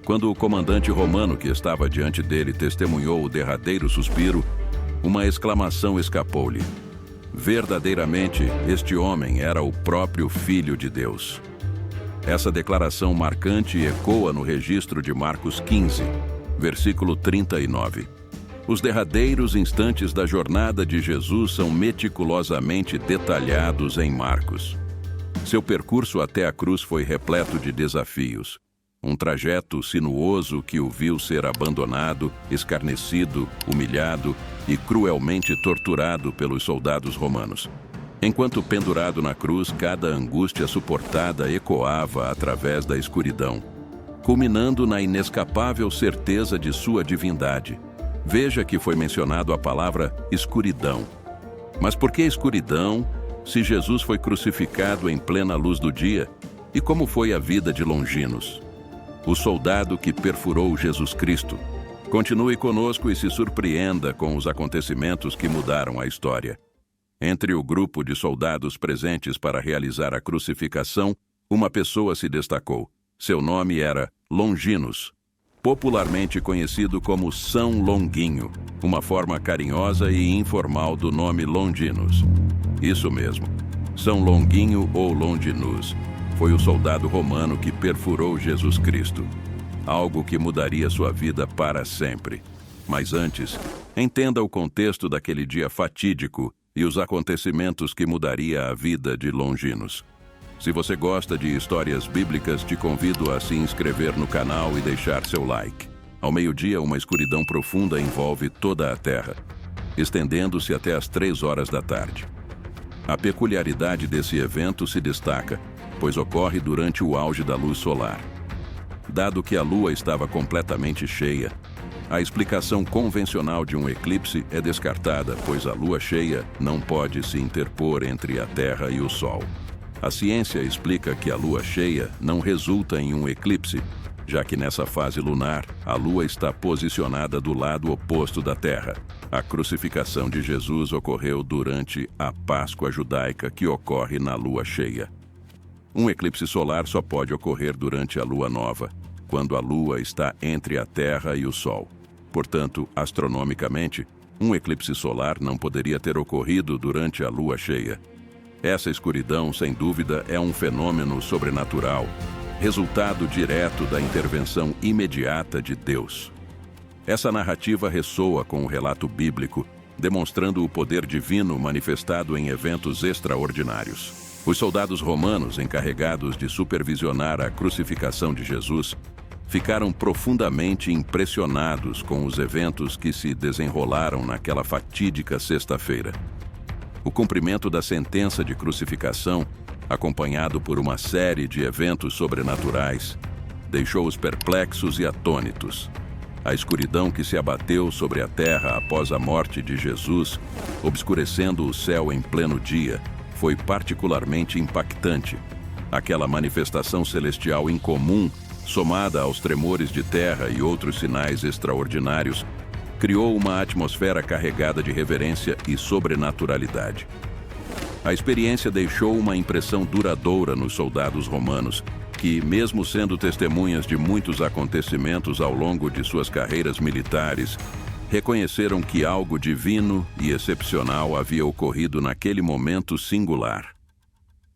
Quando o comandante romano que estava diante dele testemunhou o derradeiro suspiro, uma exclamação escapou-lhe. Verdadeiramente, este homem era o próprio Filho de Deus. Essa declaração marcante ecoa no registro de Marcos 15, versículo 39. Os derradeiros instantes da jornada de Jesus são meticulosamente detalhados em Marcos. Seu percurso até a cruz foi repleto de desafios. Um trajeto sinuoso que o viu ser abandonado, escarnecido, humilhado e cruelmente torturado pelos soldados romanos. Enquanto pendurado na cruz, cada angústia suportada ecoava através da escuridão, culminando na inescapável certeza de sua divindade. Veja que foi mencionado a palavra escuridão. Mas por que escuridão, se Jesus foi crucificado em plena luz do dia? E como foi a vida de Longinos, o soldado que perfurou Jesus Cristo? Continue conosco e se surpreenda com os acontecimentos que mudaram a história. Entre o grupo de soldados presentes para realizar a crucificação, uma pessoa se destacou. Seu nome era Longinos, popularmente conhecido como São Longuinho, uma forma carinhosa e informal do nome Longinos. Isso mesmo, São Longuinho ou Longinus foi o soldado romano que perfurou Jesus Cristo, algo que mudaria sua vida para sempre. Mas antes, entenda o contexto daquele dia fatídico e os acontecimentos que mudaria a vida de Longinos. Se você gosta de histórias bíblicas, te convido a se inscrever no canal e deixar seu like. Ao meio-dia, uma escuridão profunda envolve toda a terra, estendendo-se até às 3 horas da tarde. A peculiaridade desse evento se destaca, pois ocorre durante o auge da luz solar. Dado que a lua estava completamente cheia, a explicação convencional de um eclipse é descartada, pois a lua cheia não pode se interpor entre a Terra e o Sol. A ciência explica que a lua cheia não resulta em um eclipse, já que nessa fase lunar, a lua está posicionada do lado oposto da Terra. A crucificação de Jesus ocorreu durante a Páscoa judaica, que ocorre na lua cheia. Um eclipse solar só pode ocorrer durante a lua nova, quando a lua está entre a Terra e o Sol. Portanto, astronomicamente, um eclipse solar não poderia ter ocorrido durante a lua cheia. Essa escuridão, sem dúvida, é um fenômeno sobrenatural, resultado direto da intervenção imediata de Deus. Essa narrativa ressoa com o relato bíblico, demonstrando o poder divino manifestado em eventos extraordinários. Os soldados romanos, encarregados de supervisionar a crucificação de Jesus, ficaram profundamente impressionados com os eventos que se desenrolaram naquela fatídica sexta-feira. O cumprimento da sentença de crucificação, acompanhado por uma série de eventos sobrenaturais, deixou-os perplexos e atônitos. A escuridão que se abateu sobre a terra após a morte de Jesus, obscurecendo o céu em pleno dia, foi particularmente impactante. Aquela manifestação celestial incomum, somada aos tremores de terra e outros sinais extraordinários, criou uma atmosfera carregada de reverência e sobrenaturalidade. A experiência deixou uma impressão duradoura nos soldados romanos, que, mesmo sendo testemunhas de muitos acontecimentos ao longo de suas carreiras militares, reconheceram que algo divino e excepcional havia ocorrido naquele momento singular.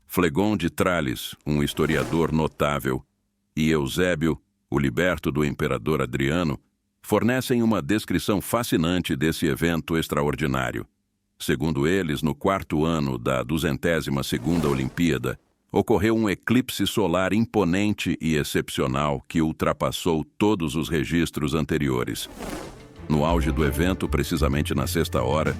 Flegon de Trales, um historiador notável, e Eusébio, o liberto do imperador Adriano, fornecem uma descrição fascinante desse evento extraordinário. Segundo eles, no 4º ano da 202ª Olimpíada, ocorreu um eclipse solar imponente e excepcional que ultrapassou todos os registros anteriores. No auge do evento, precisamente na 6ª hora,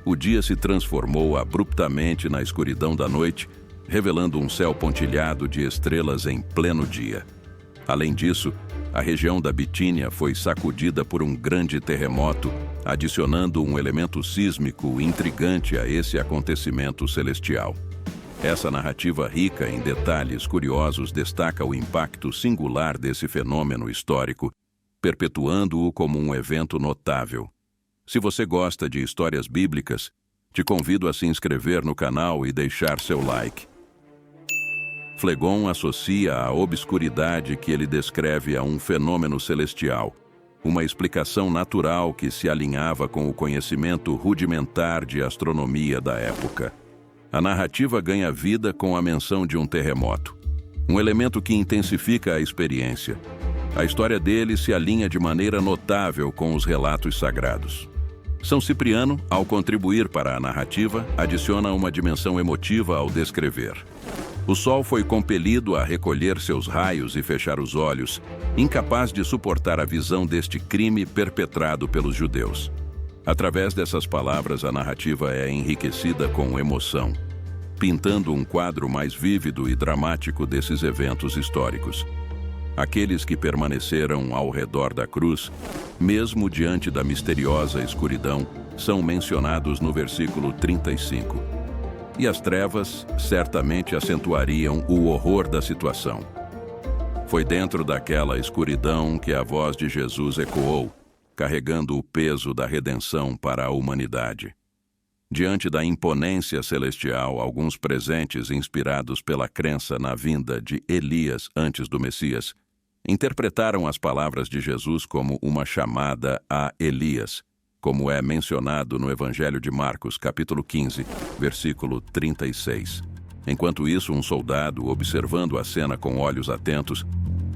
o dia se transformou abruptamente na escuridão da noite, revelando um céu pontilhado de estrelas em pleno dia. Além disso, a região da Bitínia foi sacudida por um grande terremoto, adicionando um elemento sísmico intrigante a esse acontecimento celestial. Essa narrativa rica em detalhes curiosos destaca o impacto singular desse fenômeno histórico, perpetuando-o como um evento notável. Se você gosta de histórias bíblicas, te convido a se inscrever no canal e deixar seu like. Phlegon associa a obscuridade que ele descreve a um fenômeno celestial, uma explicação natural que se alinhava com o conhecimento rudimentar de astronomia da época. A narrativa ganha vida com a menção de um terremoto, um elemento que intensifica a experiência. A história dele se alinha de maneira notável com os relatos sagrados. São Cipriano, ao contribuir para a narrativa, adiciona uma dimensão emotiva ao descrever. O sol foi compelido a recolher seus raios e fechar os olhos, incapaz de suportar a visão deste crime perpetrado pelos judeus. Através dessas palavras, a narrativa é enriquecida com emoção, pintando um quadro mais vívido e dramático desses eventos históricos. Aqueles que permaneceram ao redor da cruz, mesmo diante da misteriosa escuridão, são mencionados no versículo 35. E as trevas certamente acentuariam o horror da situação. Foi dentro daquela escuridão que a voz de Jesus ecoou, carregando o peso da redenção para a humanidade. Diante da imponência celestial, alguns presentes inspirados pela crença na vinda de Elias antes do Messias, interpretaram as palavras de Jesus como uma chamada a Elias, como é mencionado no Evangelho de Marcos, capítulo 15, versículo 36. Enquanto isso, um soldado, observando a cena com olhos atentos,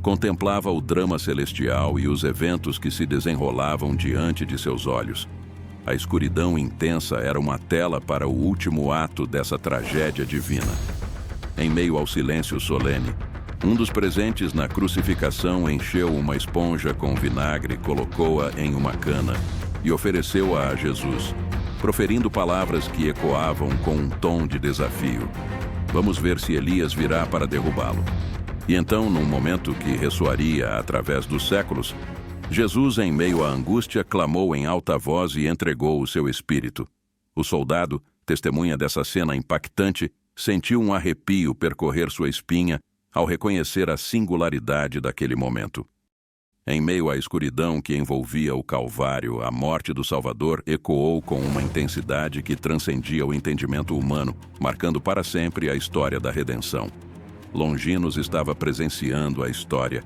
contemplava o drama celestial e os eventos que se desenrolavam diante de seus olhos. A escuridão intensa era uma tela para o último ato dessa tragédia divina. Em meio ao silêncio solene, um dos presentes na crucificação encheu uma esponja com vinagre, colocou-a em uma cana e ofereceu-a a Jesus, proferindo palavras que ecoavam com um tom de desafio. Vamos ver se Elias virá para derrubá-lo. E então, num momento que ressoaria através dos séculos, Jesus, em meio à angústia, clamou em alta voz e entregou o seu espírito. O soldado, testemunha dessa cena impactante, sentiu um arrepio percorrer sua espinha ao reconhecer a singularidade daquele momento. Em meio à escuridão que envolvia o Calvário, a morte do Salvador ecoou com uma intensidade que transcendia o entendimento humano, marcando para sempre a história da redenção. Longinos estava presenciando a história,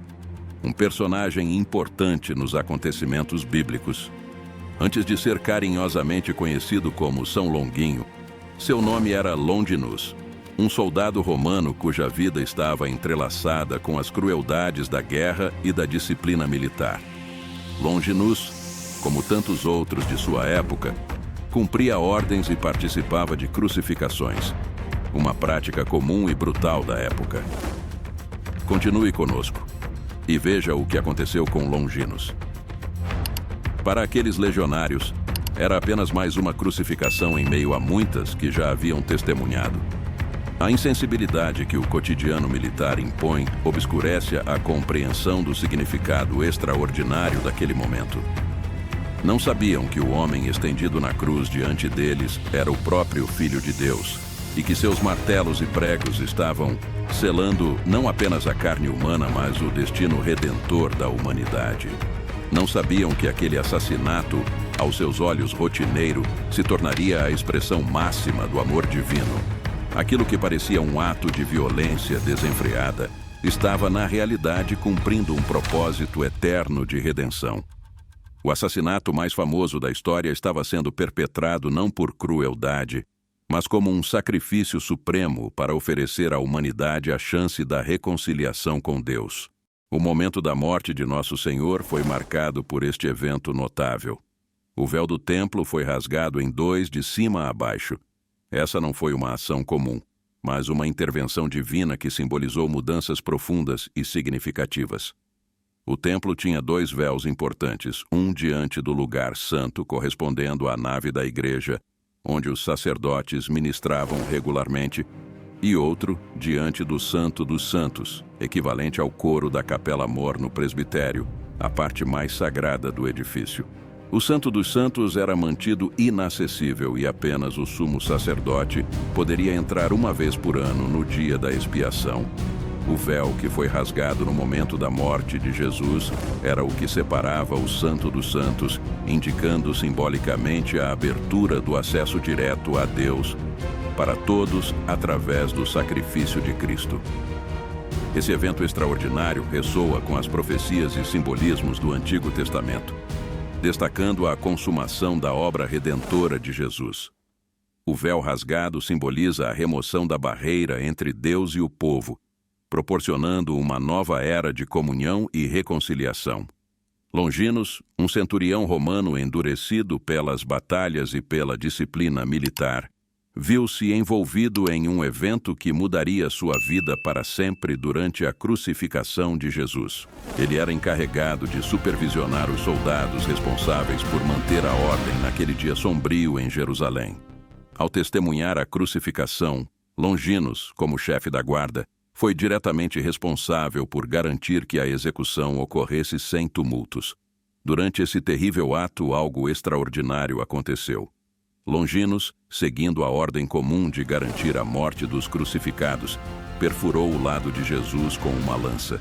um personagem importante nos acontecimentos bíblicos. Antes de ser carinhosamente conhecido como São Longuinho, seu nome era Longinus, um soldado romano cuja vida estava entrelaçada com as crueldades da guerra e da disciplina militar. Longinus, como tantos outros de sua época, cumpria ordens e participava de crucificações, uma prática comum e brutal da época. Continue conosco e veja o que aconteceu com Longinus. Para aqueles legionários, era apenas mais uma crucificação em meio a muitas que já haviam testemunhado. A insensibilidade que o cotidiano militar impõe obscurece a compreensão do significado extraordinário daquele momento. Não sabiam que o homem estendido na cruz diante deles era o próprio Filho de Deus e que seus martelos e pregos estavam selando não apenas a carne humana, mas o destino redentor da humanidade. Não sabiam que aquele assassinato, aos seus olhos rotineiro, se tornaria a expressão máxima do amor divino. Aquilo que parecia um ato de violência desenfreada estava, na realidade, cumprindo um propósito eterno de redenção. O assassinato mais famoso da história estava sendo perpetrado não por crueldade, mas como um sacrifício supremo para oferecer à humanidade a chance da reconciliação com Deus. O momento da morte de Nosso Senhor foi marcado por este evento notável. O véu do templo foi rasgado em dois de cima a baixo. Essa não foi uma ação comum, mas uma intervenção divina que simbolizou mudanças profundas e significativas. O templo tinha dois véus importantes, um diante do lugar santo, correspondendo à nave da igreja, onde os sacerdotes ministravam regularmente, e outro diante do Santo dos Santos, equivalente ao coro da Capela Mor no presbitério, a parte mais sagrada do edifício. O Santo dos Santos era mantido inacessível e apenas o sumo sacerdote poderia entrar uma vez por ano no dia da expiação. O véu que foi rasgado no momento da morte de Jesus era o que separava o Santo dos Santos, indicando simbolicamente a abertura do acesso direto a Deus para todos através do sacrifício de Cristo. Esse evento extraordinário ressoa com as profecias e simbolismos do Antigo Testamento, destacando a consumação da obra redentora de Jesus. O véu rasgado simboliza a remoção da barreira entre Deus e o povo, proporcionando uma nova era de comunhão e reconciliação. Longinos, um centurião romano endurecido pelas batalhas e pela disciplina militar, viu-se envolvido em um evento que mudaria sua vida para sempre durante a crucificação de Jesus. Ele era encarregado de supervisionar os soldados responsáveis por manter a ordem naquele dia sombrio em Jerusalém. Ao testemunhar a crucificação, Longinos, como chefe da guarda, foi diretamente responsável por garantir que a execução ocorresse sem tumultos. Durante esse terrível ato, algo extraordinário aconteceu. Longinos, seguindo a ordem comum de garantir a morte dos crucificados, perfurou o lado de Jesus com uma lança.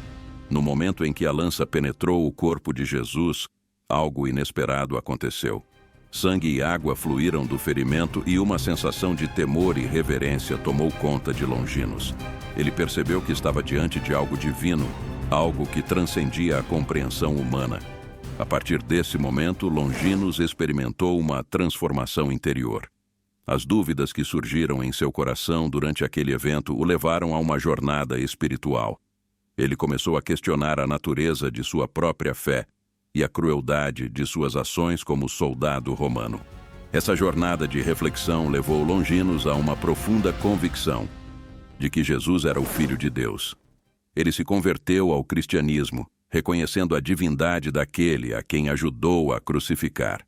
No momento em que a lança penetrou o corpo de Jesus, algo inesperado aconteceu. Sangue e água fluíram do ferimento e uma sensação de temor e reverência tomou conta de Longinos. Ele percebeu que estava diante de algo divino, algo que transcendia a compreensão humana. A partir desse momento, Longinos experimentou uma transformação interior. As dúvidas que surgiram em seu coração durante aquele evento o levaram a uma jornada espiritual. Ele começou a questionar a natureza de sua própria fé e a crueldade de suas ações como soldado romano. Essa jornada de reflexão levou Longinos a uma profunda convicção de que Jesus era o Filho de Deus. Ele se converteu ao cristianismo, reconhecendo a divindade daquele a quem ajudou a crucificar.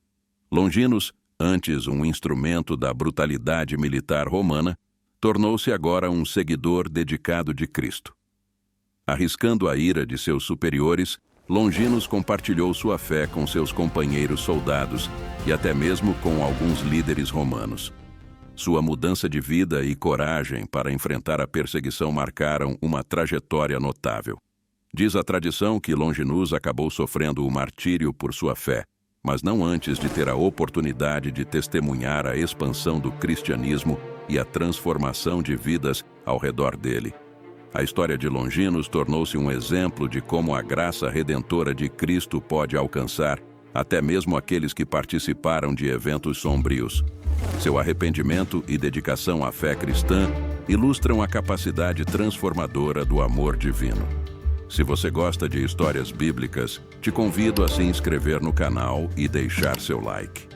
Longinos, antes um instrumento da brutalidade militar romana, tornou-se agora um seguidor dedicado de Cristo. Arriscando a ira de seus superiores, Longinos compartilhou sua fé com seus companheiros soldados e até mesmo com alguns líderes romanos. Sua mudança de vida e coragem para enfrentar a perseguição marcaram uma trajetória notável. Diz a tradição que Longinus acabou sofrendo o martírio por sua fé, mas não antes de ter a oportunidade de testemunhar a expansão do cristianismo e a transformação de vidas ao redor dele. A história de Longinos tornou-se um exemplo de como a graça redentora de Cristo pode alcançar até mesmo aqueles que participaram de eventos sombrios. Seu arrependimento e dedicação à fé cristã ilustram a capacidade transformadora do amor divino. Se você gosta de histórias bíblicas, te convido a se inscrever no canal e deixar seu like.